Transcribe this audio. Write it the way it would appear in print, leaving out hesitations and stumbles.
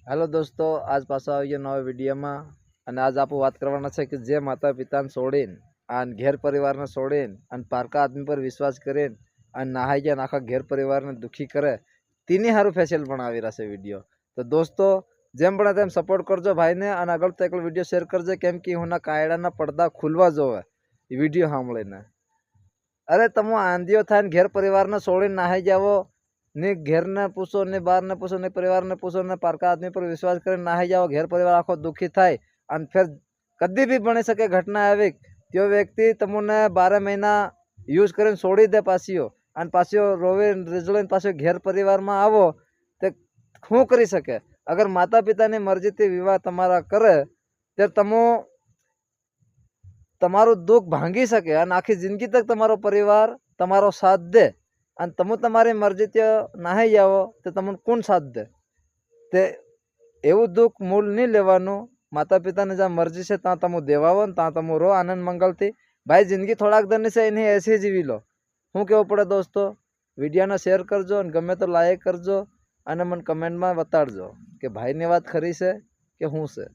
Hello दोस्तों, आज पाछो આવી ગયો નવા વિડીયોમાં અને આજ આપણે વાત કરવાના છે કે જે માતા પિતાને છોડીને અને ઘેર પરિવારને છોડીને અને પારકા આદમી પર વિશ્વાસ કરીને અને નાહાઈ ગયા આખા ઘેર પરિવારને દુખી કરે તેની સારું ફેશિયલ પણ આવી રહ્યા છે વિડીયો। તો દોસ્તો જેમ પણ તેમ સપોર્ટ કરજો ભાઈને અને આગળ તો એકલો વિડીયો શેર કરજો, કેમ કે હુંના કાયડાના પડદા ખુલવા જોવે એ વિડીયો સાંભળીને। અરે તમે આંધીઓ થાય ને ઘેર પરિવારને છોડીને નાહાઈ જાવો ने घर ने पूछो ने बार ने पूछो ने परिवार ने पूछो ने पारका आदमी पर विश्वास कर नाही जाओ, घर परिवार आखो दुखी थाय और फिर कदी भी बनी सके घटना आवे त्यो व्यक्ति तमने 12 महीना यूज कर छोड़ी दे पासियो और पासियो रोवे रिजळे पासियो घर परिवार में आवो ते शू करी सके। अगर माता पिता ने मर्जी थी विवाह तमारा करे तो तमो तमारो दुख भांगी सके और आखी जिंदगी तक तमारो परिवार तमारो साथ दे અને તમે તમારી મરજીથી નાહી જાઓ તો તમને કોણ સાથ દે? તે એવું દુઃખ મૂળ નહીં લેવાનું। માતા પિતાની જ્યાં મરજી છે ત્યાં તમે દેવાવો ને ત્યાં તમે રહો આનંદ મંગલથી। ભાઈ જિંદગી થોડાક દરની છે એની એસી જીવી લો। શું કહેવું પડે દોસ્તો? વિડીયોને શેર કરજો અને ગમે તો લાઈક કરજો અને મને કમેન્ટમાં બતાડજો કે ભાઈની વાત ખરી છે કે શું છે।